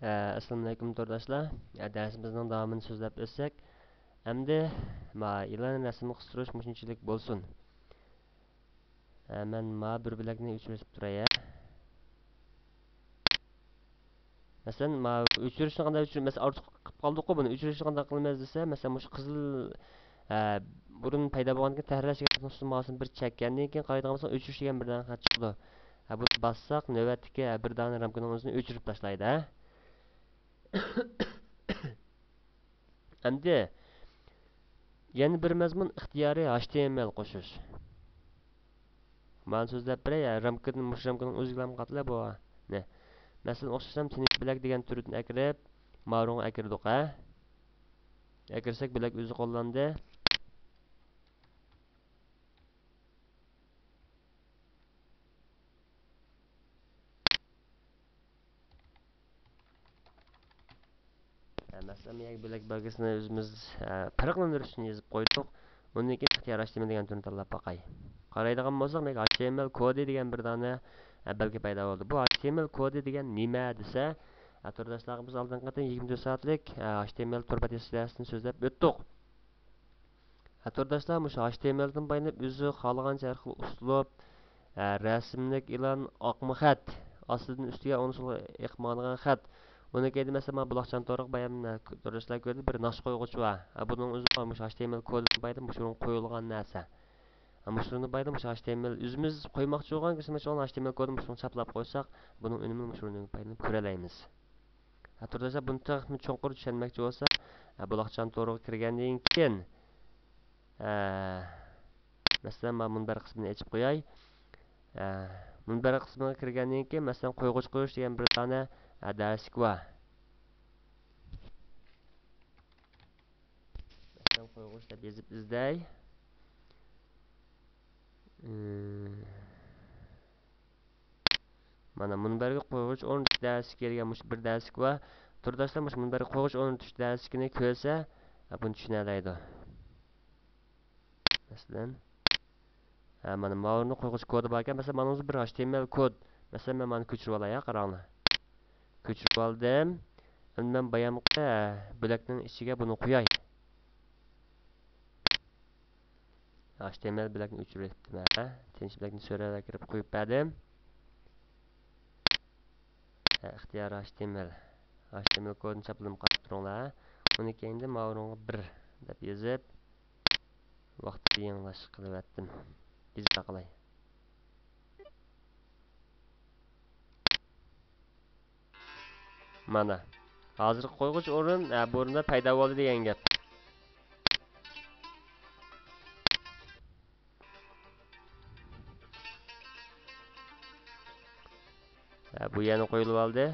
Assalomu alaykum to'rdoshlar. Darsimizning davomini so'zlab o'tsak, endi e'lon rasmini qistirish shunchalik bo'lsin. Men bir bilakni o'chirib turay. Masalan, o'chirishni qanday o'chirib, masalan, ortiq qilib qoldik-ku buni. O'chirishni qanday qilamiz desa, masalan, shu qizil burun paydo bo'lgandan tahrirlash degan bir chekkandan keyin qaraydigan bo'lsak, o'chirish degan birdan xat chiqdi. Buni bassak, navbatdagi bir dona ramkaning o'zini o'chirib tashlaydi. Endi yana bir mazmun ixtiyoriy HTML qo'shish. Men so'zlab beray, ramkaning o'ziga qatla bu. Ne? Masalan, o'xshasham tinik bilak degan turni akirib, marunga akirdik, Akirsak bilak o'zi qo'llandi. Masalan, yak bilak belgisini o'zimiz farqlantirish uchun yozib qo'ydik. Undan keyin ixtiyoriy HTML degan turni tanlab boqay. Qaraydigan bo'lsak, HTML kodi degan bir dona belgi paydo bo'ldi. Bu HTML kodi degan nima desa, to'rdoshlarimiz oldingi qator 24 soatlik HTML turbatiyasini so'zlab o'tdik. To'rdoshlar shu HTMLdan baylanib o'zi xohlagancha har xil uslub, rasmlik e'lon, oqma xat, ostidan ustiga unsur iqmonigan xat. Uni keyin masalan buloqchan to'riq bayan to'rdoshlar ko'rdi bir naqsh qo'yg'uchi bor. Buning o'zi HTML kodidan baydan shu qo'yilgan narsa. Shuni baydan shu HTML o'zimiz qo'ymoqchi bo'lgan kishilar HTML kodini shuni chaplab qo'ysak, buning unumini shuni baydan ko'ralaymiz. To'rdoshlar buni texnik cho'nqur tushunmoqchi bo'lsa, buloqchan to'riq kirgandan keyin masalan men munbar qismini ochib qo'yay. Munbar qismiga kirgandan keyin masalan qo'yg'uch qo'yish degan bir dona darslik bor. Masalan qo'yg'uch deb yozib izlay. Mana munbarga qo'yg'uch o'rnatish darslik kelgan bir darslik bor. Turdoshlar munbarga qo'yg'uch o'rnatish darsligini ko'rsa, buni tushunadi. Masalan mana ma'lumotni qo'yg'uch kodi bor ekan. Masalan, mana bir HTML kod. Masalan, men buni ko'chirib olay, qaranglar. Ko'chirib oldim. Endi men bayonqa blokning ichiga buni qo'yay. HTML blokni o'chiribdim, tinch blokni so'ralab kirib qo'yib berdim. Ixtiyoriy HTML kodini chaplanib qarab turinglar. Uni keyin ma'lumotga 1 deb yozib vaqtni yangilash qilib etdim. Ijro qilay. Mana hozir qo'yg'uch o'rin bu o'rinda paydo bo'ldi degan gap. Bu yana qo'yilib oldi.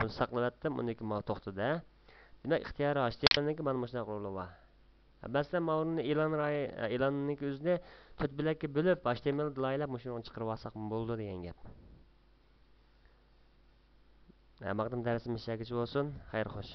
Bunu saqlab etdim. Undan keyin to'xtadi. Demak, ixtiyoriy HTMLniki mana bu shunday qurilib bor. Masalan, ma'lumotni e'lonning o'zini 4 blokka bo'lib, HTML laylab shuni chiqarib olsak bo'ldi degan gap. Maqdam darsimiz shagichi bo'lsin. Xayr xo'sh.